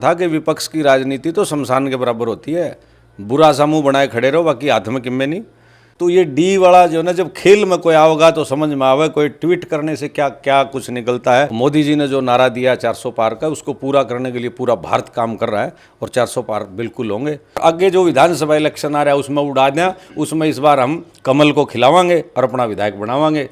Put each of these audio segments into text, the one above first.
था कि विपक्ष की राजनीति तो शमशान के बराबर होती है, बुरा सा मुंह बनाए खड़े रहो, बाकी हाथ में किम्मे नहीं। तो ये डी वाला जो ना, जब खेल में कोई आओगा तो समझ में आवे कोई ट्वीट करने से क्या क्या कुछ निकलता है। मोदी जी ने जो नारा दिया 400 पार का, उसको पूरा करने के लिए पूरा भारत काम कर रहा है और 400 पार बिल्कुल होंगे। आगे जो विधानसभा इलेक्शन आ रहा है उसमें उड़ा दें, उसमें इस बार हम कमल को खिलावांगे और अपना विधायक बनावांगे।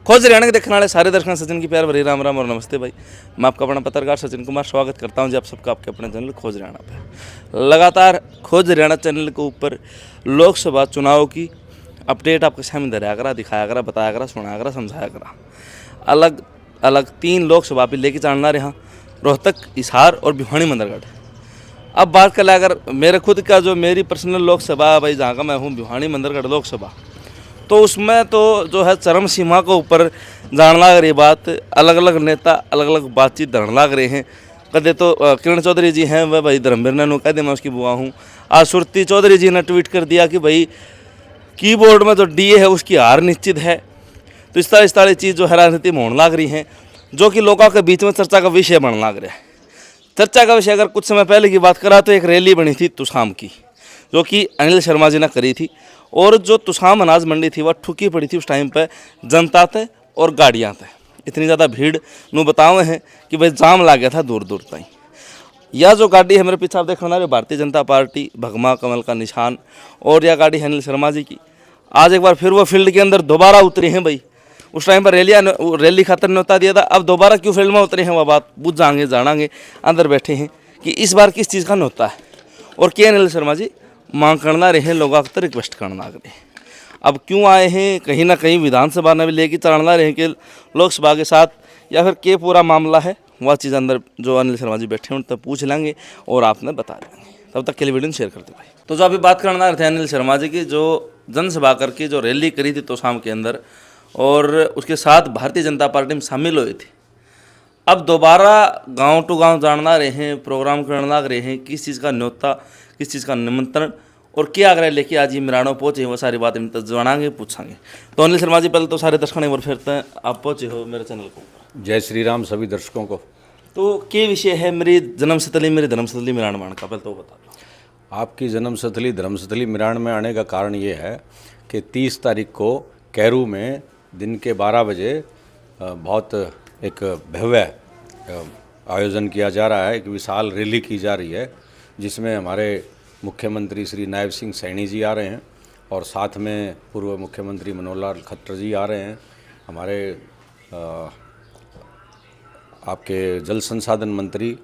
खोज हरियाणा के देखने वाले सारे दर्शकों सचिन की प्यार भरी राम राम और नमस्ते भाई। मैं आपका अपना पत्रकार सचिन कुमार स्वागत करता हूं जी आप सबका आपके अपने चैनल खोज हरियाणा पे। लगातार खोज हरियाणा चैनल के ऊपर लोकसभा चुनाव की अपडेट आपके सामने धराया करा, दिखाया करा, बताया करा, सुनाया करा, समझाया करा। अलग अलग 3 लोकसभा पर लेके चलना रहा, रोहतक, हिसार और भिवानी मंदरगढ़। अब बात कर अगर मेरे खुद का जो मेरी पर्सनल लोकसभा भाई जहाँ का मैं हूँ भिवानी मंदरगढ़ लोकसभा, तो उसमें तो जो है चरम सीमा के ऊपर जान लाग रही बात। अलग अलग नेता अलग अलग बातचीत धरने लाग रहे हैं। कदे तो किरण चौधरी जी हैं वह भाई धर्मवीर ने कह दे मैं उसकी बुआ हूँ। आज सुरती चौधरी जी ने ट्वीट कर दिया कि भाई कीबोर्ड में जो डीए है उसकी हार निश्चित है। तो इस तरह चीज़ जो है राजनीति में होने लाग रही हैं, जो कि लोगों के बीच में चर्चा का विषय बनने लाग रहा है। चर्चा का विषय अगर कुछ समय पहले की बात करा तो एक रैली बनी थी तुसाम की, जो कि अनिल शर्मा जी ने करी थी। और जो तुसाम अनाज मंडी थी वह ठुकी पड़ी थी उस टाइम पे जनता थे और गाड़ियाँ थे। इतनी ज़्यादा भीड़ नू बतावे हैं कि भाई जाम ला गया था दूर दूर तक। यह जो गाड़ी है मेरे पीछे आप देखना रहे, भारतीय जनता पार्टी भगमा कमल का निशान, और यह गाड़ी है अनिल शर्मा जी की। आज एक बार फिर वो फील्ड के अंदर दोबारा उतरे हैं भाई। उस टाइम पर रैली खातर न्योता दिया था, अब दोबारा क्यों फील्ड में उतरे हैं वह बात बुझ जाएंगे, जानेंगे। अंदर बैठे हैं कि इस बार किस चीज़ का न्योता है और क्या अनिल शर्मा जी मांग करना रहे, लोगों तक रिक्वेस्ट करना रहे। अब क्यों आए हैं, कहीं ना कहीं विधानसभा ने भी लेके चलना रहे कि लोकसभा के साथ, या फिर क्या पूरा मामला है, वह चीज़ अंदर जो अनिल शर्मा जी बैठे हैं उन तक पूछ लेंगे और आपने बता देंगे। तब तक के लिए वीडियो शेयर करते भाई। तो जो अभी बात करना रहे थे अनिल शर्मा जी की, जो जनसभा करके जो रैली करी थी तोशाम के अंदर, और उसके साथ भारतीय जनता पार्टी में शामिल हुए थे। अब दोबारा गांव टू गांव जानना रहे हैं, प्रोग्राम करना रहे हैं, किस चीज़ का न्योता, किस चीज़ का निमंत्रण और क्या आग्रह लेके आज ये मिरानो पहुँचे, वो सारी बात इन तक जानेंगे, पूछेंगे। तो अनिल शर्मा जी पहले तो सारे दर्शकों ने एक बार फिरते हैं, आप पहुँचे हो मेरे चैनल को। जय श्री राम सभी दर्शकों को। तो क्या विषय है मेरी जन्मस्थली, मेरी धर्मस्थली मिरान मान का, पहले तो बता दो। आपकी जन्मस्थली धर्मस्थली मिरान में आने का कारण ये है कि 30 तारीख को कैरू में दिन के 12 बजे बहुत एक भव्य आयोजन किया जा रहा है। एक विशाल रैली की जा रही है जिसमें हमारे मुख्यमंत्री श्री नायब सिंह सैनी जी आ रहे हैं और साथ में पूर्व मुख्यमंत्री मनोहर लाल खट्टर जी आ रहे हैं। हमारे आपके जल संसाधन मंत्री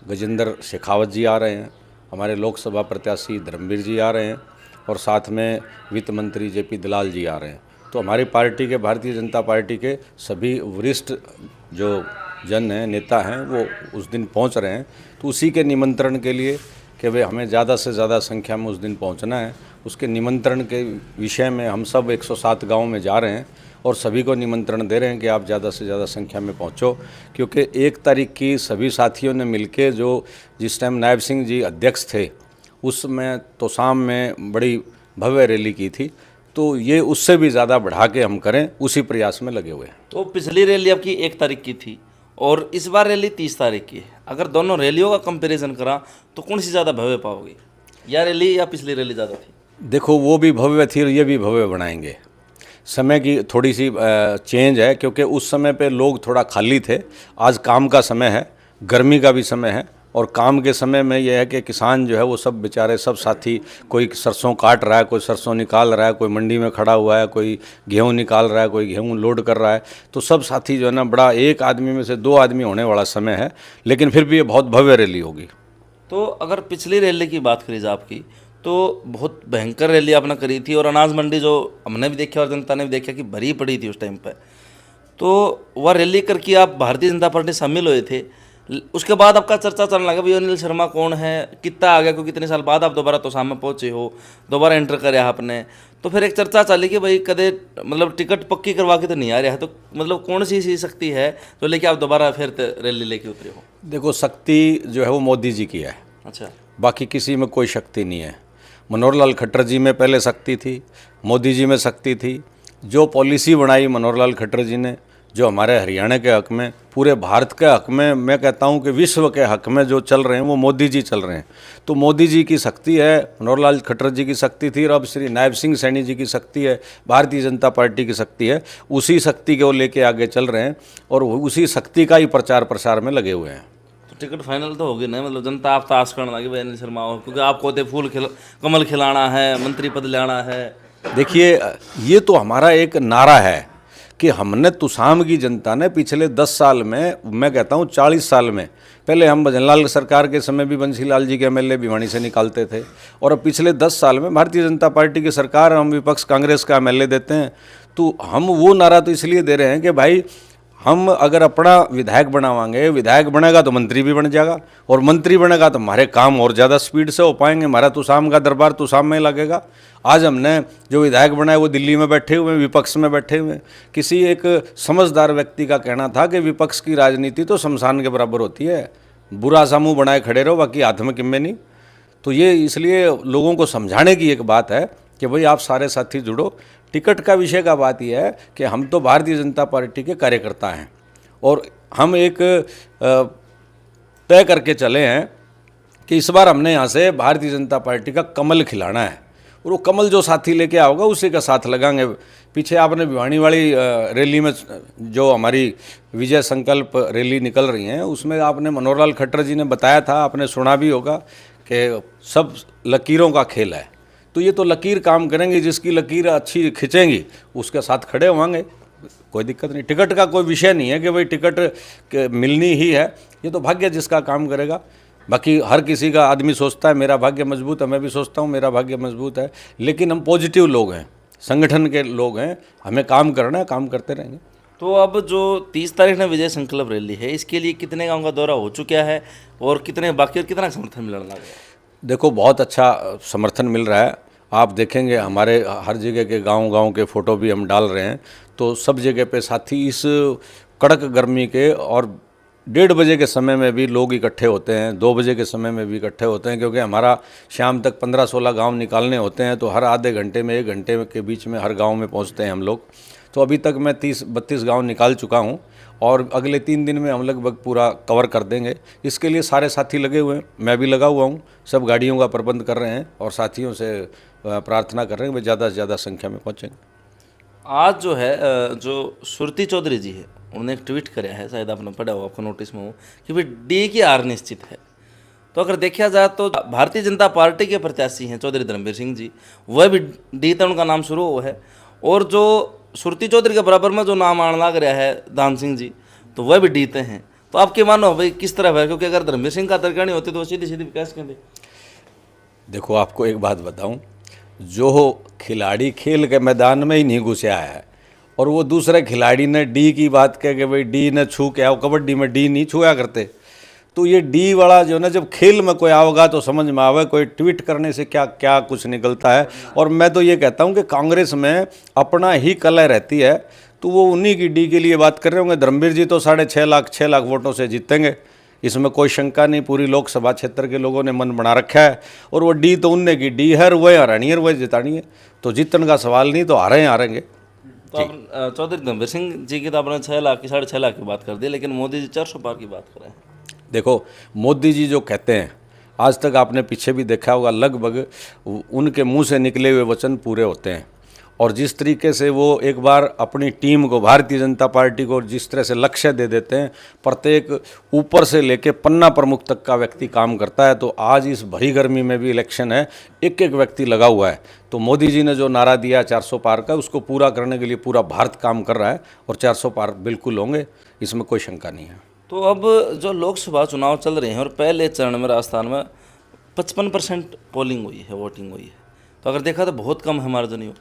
गजेंद्र शेखावत जी आ रहे हैं। हमारे लोकसभा प्रत्याशी धर्मवीर जी आ रहे हैं और साथ में वित्त मंत्री जेपी दलाल जी आ रहे हैं। तो हमारी पार्टी के, भारतीय जनता पार्टी के सभी वरिष्ठ जो जन हैं, नेता हैं, वो उस दिन पहुंच रहे हैं। तो उसी के निमंत्रण के लिए कि भाई हमें ज़्यादा से ज़्यादा संख्या में उस दिन पहुंचना है, उसके निमंत्रण के विषय में हम सब 107 गाँव में जा रहे हैं और सभी को निमंत्रण दे रहे हैं कि आप ज़्यादा से ज़्यादा संख्या में पहुंचो। क्योंकि 1 तारीख की सभी साथियों ने मिलके जो जिस टाइम नायब सिंह जी अध्यक्ष थे उसमें तोशाम में बड़ी भव्य रैली की थी, तो ये उससे भी ज़्यादा बढ़ा के हम करें, उसी प्रयास में लगे हुए हैं। तो पिछली रैली आपकी 1 तारीख की थी और इस बार रैली 30 तारीख की है। अगर दोनों रैलियों का कंपैरिजन करा तो कौन सी ज़्यादा भव्य पाओगे, या रैली या पिछली रैली ज़्यादा थी? देखो, वो भी भव्य थी और ये भी भव्य बनाएंगे। समय की थोड़ी सी चेंज है क्योंकि उस समय पे लोग थोड़ा खाली थे। आज काम का समय है, गर्मी का भी समय है, और काम के समय में यह है कि किसान जो है वो सब बेचारे सब साथी, कोई सरसों काट रहा है, कोई सरसों निकाल रहा है, कोई मंडी में खड़ा हुआ है, कोई गेहूं निकाल रहा है, कोई गेहूं लोड कर रहा है। तो सब साथी जो है ना, बड़ा एक आदमी में से 2 आदमी होने वाला समय है, लेकिन फिर भी ये बहुत भव्य रैली होगी। तो अगर पिछली रैली की बात करी जाए आपकी, तो बहुत भयंकर रैली आपने करी थी और अनाज मंडी जो हमने भी देखा और जनता ने भी देखा कि भरी पड़ी थी उस टाइम पर। तो वह रैली करके आप भारतीय जनता पार्टी शामिल हुए थे। उसके बाद आपका चर्चा चलने लगा भाई अनिल शर्मा कौन है, कितना आ गया, क्योंकि इतने साल बाद आप दोबारा तो सामने पहुँचे हो, दोबारा एंटर करे आपने। तो फिर एक चर्चा चली कि भाई कदे मतलब टिकट पक्की करवा के तो नहीं आ रहा है, तो मतलब कौन सी शक्ति है जो लेके आप दोबारा फिर रैली लेके उतरे हो? देखो, शक्ति जो है वो मोदी जी की है। अच्छा, बाकी किसी में कोई शक्ति नहीं है। मनोहर लाल खट्टर जी में पहले शक्ति थी, मोदी जी में शक्ति थी। जो पॉलिसी बनाई मनोहर लाल खट्टर जी ने, जो हमारे हरियाणा के हक में, पूरे भारत के हक में, मैं कहता हूं कि विश्व के हक में जो चल रहे हैं वो मोदी जी चल रहे हैं। तो मोदी जी की शक्ति है, मनोहर खट्टर जी की शक्ति थी, और अब श्री नायब सिंह सैनी जी की शक्ति है, भारतीय जनता पार्टी की शक्ति है। उसी शक्ति को लेके आगे चल रहे हैं और उसी शक्ति का ही प्रचार प्रसार में लगे हुए हैं। तो टिकट फाइनल तो होगी ना, मतलब जनता आप आस करने लगी भाई अनिल शर्मा हो, क्योंकि आपको तो कमल खिलाना है, मंत्री पद लाना है। देखिए, ये तो हमारा एक नारा है कि हमने तुसाम की जनता ने पिछले 10 साल में, मैं कहता हूँ 40 साल में, पहले हम भजनलाल सरकार के समय भी बंसीलाल जी के एमएलए भिवानी से निकालते थे, और अब पिछले 10 साल में भारतीय जनता पार्टी की सरकार, हम विपक्ष कांग्रेस का एमएलए देते हैं। तो हम वो नारा तो इसलिए दे रहे हैं कि भाई हम अगर अपना विधायक बनावाएंगे, विधायक बनेगा तो मंत्री भी बन जाएगा, और मंत्री बनेगा तो हमारे काम और ज़्यादा स्पीड से हो पाएंगे, हमारा तुसाम का दरबार तुसाम में लगेगा। आज हमने जो विधायक बनाए वो दिल्ली में बैठे हुए हैं, विपक्ष में बैठे हुए हैं। किसी एक समझदार व्यक्ति का कहना था कि विपक्ष की राजनीति तो शमशान के बराबर होती है, बुरा सा मुँह बनाए खड़े रहो, बाकी हाथ में किम्मे नहीं। तो ये इसलिए लोगों को समझाने की एक बात है कि भाई आप सारे साथी जुड़ो। टिकट का विषय का बात यह है कि हम तो भारतीय जनता पार्टी के कार्यकर्ता हैं, और हम एक तय करके चले हैं कि इस बार हमने यहाँ से भारतीय जनता पार्टी का कमल खिलाना है, और वो कमल जो साथी लेके आओगे उसी का साथ लगाएंगे। पीछे आपने भिवानी वाली रैली में जो हमारी विजय संकल्प रैली निकल रही हैं, उसमें आपने मनोहर खट्टर जी ने बताया था, आपने सुना भी होगा कि सब लकीरों का खेल है। तो ये तो लकीर काम करेंगे, जिसकी लकीर अच्छी खिंचेंगी उसके साथ खड़े होंगे, कोई दिक्कत नहीं। टिकट का कोई विषय नहीं है कि भाई टिकट मिलनी ही है, ये तो भाग्य जिसका काम करेगा। बाकी हर किसी का आदमी सोचता है मेरा भाग्य मजबूत है, मैं भी सोचता हूँ मेरा भाग्य मजबूत है, लेकिन हम पॉजिटिव लोग हैं, संगठन के लोग हैं, हमें काम करना है, काम करते रहेंगे। तो अब जो 30 तारीख में विजय संकल्प रैली है, इसके लिए कितने गांव का दौरा हो चुका है और कितने बाकी, और कितना समर्थन मिलने लगा है? देखो, बहुत अच्छा समर्थन मिल रहा है। आप देखेंगे हमारे हर जगह के गांव के फ़ोटो भी हम डाल रहे हैं, तो सब जगह पे साथी इस कड़क गर्मी के और 1:30 बजे के समय में भी लोग इकट्ठे होते हैं, 2 बजे के समय में भी इकट्ठे होते हैं, क्योंकि हमारा शाम तक 15-16 गांव निकालने होते हैं। तो हर आधे घंटे में 1 घंटे के बीच में हर गांव में पहुंचते हैं हम लोग। तो अभी तक मैं 30-32 गांव निकाल चुका हूं, और अगले 3 दिन में हम लगभग पूरा कवर कर देंगे। इसके लिए सारे साथी लगे हुए हैं, मैं भी लगा हुआ हूं, सब गाड़ियों का प्रबंध कर रहे हैं, और साथियों से प्रार्थना कर रहे हैं कि वे ज़्यादा से ज़्यादा संख्या में पहुँचेंगे। आज जो है जो सुरती चौधरी जी है, उन्होंने एक ट्वीट कराया है, शायद आपने पढ़ा हो, आपको नोटिस में हो, कि भाई डी की हार निश्चित है। तो अगर देखा जाए तो भारतीय जनता पार्टी के प्रत्याशी हैं चौधरी धर्मवीर सिंह जी, वह भी डी तक उनका नाम शुरू हुआ है, और जो सुरती चौधरी के बराबर में जो नाम आने लग रहा है दान सिंह जी, तो वह भी डीते हैं। तो आपके मानो भाई किस तरह है, क्योंकि अगर धर्मवीर सिंह का तरकणी होती तो वो सीधी सीधी विकास कहते। देखो, आपको एक बात बताऊं, जो खिलाड़ी खेल के मैदान में ही नहीं घुसा है, और वो दूसरे खिलाड़ी ने डी की बात कह के भाई डी ने छू के आओ, कबड्डी में डी नहीं छुआ करते। तो ये डी वाला जो ना, जब खेल में कोई आओगा तो समझ में आवे, कोई ट्वीट करने से क्या क्या कुछ निकलता है। और मैं तो ये कहता हूँ कि कांग्रेस में अपना ही कलह रहती है, तो वो उन्हीं की डी के लिए बात कर रहे होंगे। धर्मवीर जी तो 6.5 लाख वोटों से जीतेंगे, इसमें कोई शंका नहीं। पूरी लोकसभा क्षेत्र के लोगों ने मन बना रखा है, और वो डी तो उनने की डी है, वह हरानी है, वह जितानी है। तो जीतने का सवाल नहीं, तो हारेंगे। तो आप चौधरी धर्मवीर सिंह जी की तो आपने 6 लाख की 6.5 लाख की बात कर दी, लेकिन मोदी जी 400 पार की बात कर रहे हैं। देखो, मोदी जी जो कहते हैं, आज तक आपने पीछे भी देखा होगा, लगभग उनके मुंह से निकले हुए वचन पूरे होते हैं। और जिस तरीके से वो एक बार अपनी टीम को, भारतीय जनता पार्टी को जिस तरह से लक्ष्य दे देते हैं, प्रत्येक ऊपर से लेके पन्ना प्रमुख तक का व्यक्ति काम करता है। तो आज इस भरी गर्मी में भी इलेक्शन है, एक एक व्यक्ति लगा हुआ है। तो मोदी जी ने जो नारा दिया 400 पार का, उसको पूरा करने के लिए पूरा भारत काम कर रहा है, और 400 पार बिल्कुल होंगे, इसमें कोई शंका नहीं है। तो अब जो लोकसभा चुनाव चल रहे हैं, और पहले चरण में राजस्थान में 55% पोलिंग हुई है, वोटिंग हुई है, तो अगर देखा तो बहुत कम है मार्जिन हो।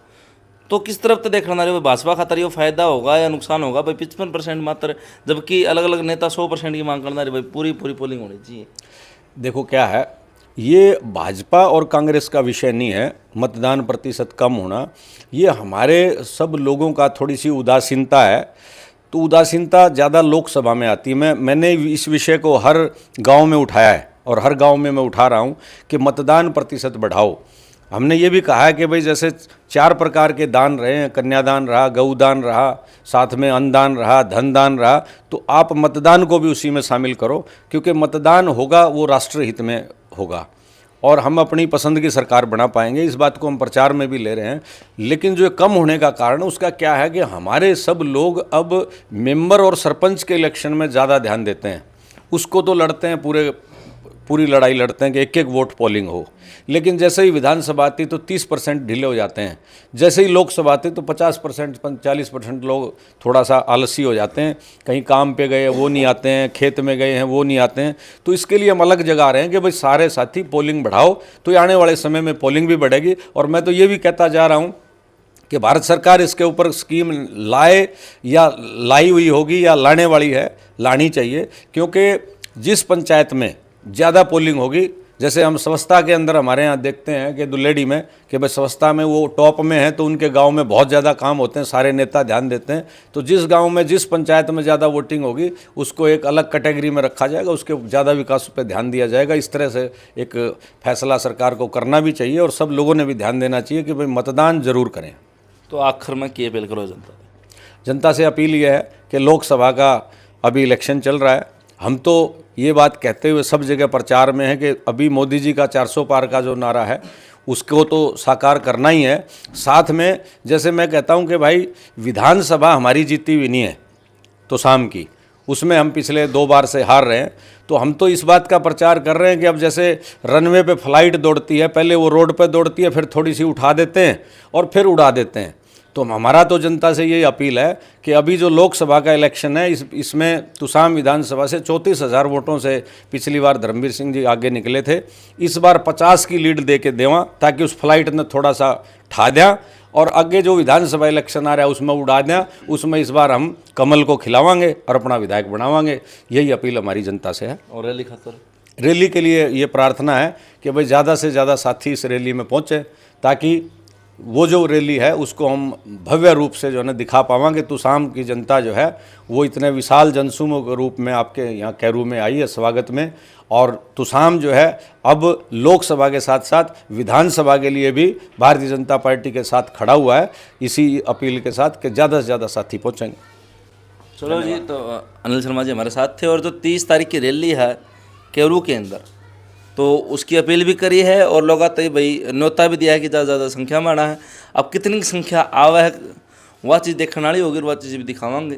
तो किस तरफ तो देखना रहे, भाजपा खातर ये फायदा होगा या नुकसान होगा भाई? 55% मात्र, जबकि अलग अलग नेता 100% की मांग करना रहे भाई, पूरी पोलिंग होनी चाहिए। देखो क्या है, ये भाजपा और कांग्रेस का विषय नहीं है मतदान प्रतिशत कम होना, ये हमारे सब लोगों का थोड़ी सी उदासीनता है। तो उदासीनता ज़्यादा लोकसभा में आती है। मैंने इस विषय को हर गांव में उठाया है, और हर गांव में मैं उठा रहा हूं कि मतदान प्रतिशत बढ़ाओ। हमने ये भी कहा है कि भाई जैसे 4 प्रकार के दान रहे हैं, कन्यादान रहा, गौदान रहा, साथ में अन्नदान रहा, धन दान रहा, तो आप मतदान को भी उसी में शामिल करो, क्योंकि मतदान होगा वो राष्ट्र हित में होगा और हम अपनी पसंद की सरकार बना पाएंगे। इस बात को हम प्रचार में भी ले रहे हैं। लेकिन जो कम होने का कारण उसका क्या है कि हमारे सब लोग अब मेंबर और सरपंच के इलेक्शन में ज़्यादा ध्यान देते हैं। उसको तो लड़ते हैं, पूरी लड़ाई लड़ते हैं कि एक एक वोट पोलिंग हो, लेकिन जैसे ही विधानसभा आती तो 30% ढीले हो जाते हैं, जैसे ही लोकसभा आती तो 50% 40% लोग थोड़ा सा आलसी हो जाते हैं, कहीं काम पे गए वो नहीं आते हैं, खेत में गए हैं वो नहीं आते हैं। तो इसके लिए हम अलग जगह रहे हैं कि भाई सारे साथी पोलिंग बढ़ाओ, तो आने वाले समय में पोलिंग भी बढ़ेगी। और मैं तो ये भी कहता जा रहा हूँ कि भारत सरकार इसके ऊपर स्कीम लाए या लाई हुई होगी या लाने वाली है, लानी चाहिए, क्योंकि जिस पंचायत में ज़्यादा पोलिंग होगी, जैसे हम स्वच्छता के अंदर हमारे यहाँ देखते हैं कि दुल्हेड़ी में कि भाई स्वच्छता में वो टॉप में है, तो उनके गांव में बहुत ज़्यादा काम होते हैं, सारे नेता ध्यान देते हैं। तो जिस गांव में जिस पंचायत में ज़्यादा वोटिंग होगी उसको एक अलग कैटेगरी में रखा जाएगा, उसके ज़्यादा विकास पर ध्यान दिया जाएगा। इस तरह से एक फैसला सरकार को करना भी चाहिए और सब लोगों ने भी ध्यान देना चाहिए कि भाई मतदान ज़रूर करें। तो आखिर में क्या अपील करो जनता से? अपील यह है कि लोकसभा का अभी इलेक्शन चल रहा है, हम तो ये बात कहते हुए सब जगह प्रचार में है कि अभी मोदी जी का 400 पार का जो नारा है उसको तो साकार करना ही है। साथ में जैसे मैं कहता हूँ कि भाई विधानसभा हमारी जीती हुई नहीं है तो शाम की, उसमें हम पिछले 2 बार से हार रहे हैं, तो हम तो इस बात का प्रचार कर रहे हैं कि अब जैसे रनवे पे फ्लाइट दौड़ती है, पहले वो रोड पे दौड़ती है, फिर थोड़ी सी उठा देते हैं और फिर उड़ा देते हैं। तो हमारा तो जनता से यही अपील है कि अभी जो लोकसभा का इलेक्शन है इसमें तुसाम विधानसभा से 34,000 वोटों से पिछली बार धर्मवीर सिंह जी आगे निकले थे। इस बार 50 की लीड दे के देवा, ताकि उस फ्लाइट ने थोड़ा सा ठा दिया और आगे जो विधानसभा इलेक्शन आ रहा है उसमें उड़ा दिया, उसमें इस बार हम कमल को खिलावांगे और अपना विधायक बनावांगे। यही अपील हमारी जनता से है। और रैली खातर रैली के लिए ये प्रार्थना है कि भाई ज़्यादा से ज़्यादा साथी इस रैली में पहुँचे, ताकि वो जो रैली है उसको हम भव्य रूप से जो है ना दिखा पावांगे। तुसाम की जनता जो है वो इतने विशाल जनसमूह के रूप में आपके यहाँ कैरू में आई है स्वागत में, और तुसाम जो है अब लोकसभा के साथ साथ विधानसभा के लिए भी भारतीय जनता पार्टी के साथ खड़ा हुआ है। इसी अपील के साथ कि ज़्यादा से ज़्यादा साथी पहुँचेंगे। चलो जी, तो अनिल शर्मा जी हमारे साथ थे। और जो 30 तारीख की रैली है कैरू के अंदर, तो उसकी अपील भी करी है और लोग आते ही भाई न्योता भी दिया है कि ज़्यादा ज़्यादा संख्या में आना है। अब कितनी संख्या आवा है वह चीज़ देखने वाली होगी, वह चीज़ भी दिखावांगे।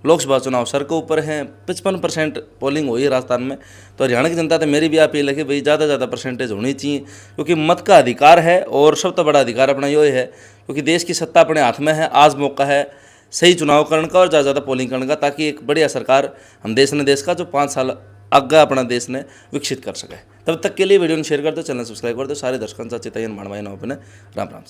लोकसभा चुनाव सर के ऊपर हैं, 55% पोलिंग हुई है राजस्थान में। तो हरियाणा की जनता से मेरी भी अपील है कि भाई ज़्यादा ज़्यादा परसेंटेज होनी चाहिए, क्योंकि मत का अधिकार है और सबसे बड़ा अधिकार अपना ये है, क्योंकि देश की सत्ता अपने हाथ में है। आज मौका है सही चुनाव करने का और ज़्यादा ज़्यादा पोलिंग करने का, ताकि एक बढ़िया सरकार हम देश का जो 5 साल आगे अपना देश ने विकसित कर सके। तब तक के लिए वीडियो शेयर कर दो, चैनल सब्सक्राइब कर दो। सारे दर्शकों से चितायन भाणवाई अपने राम राम से।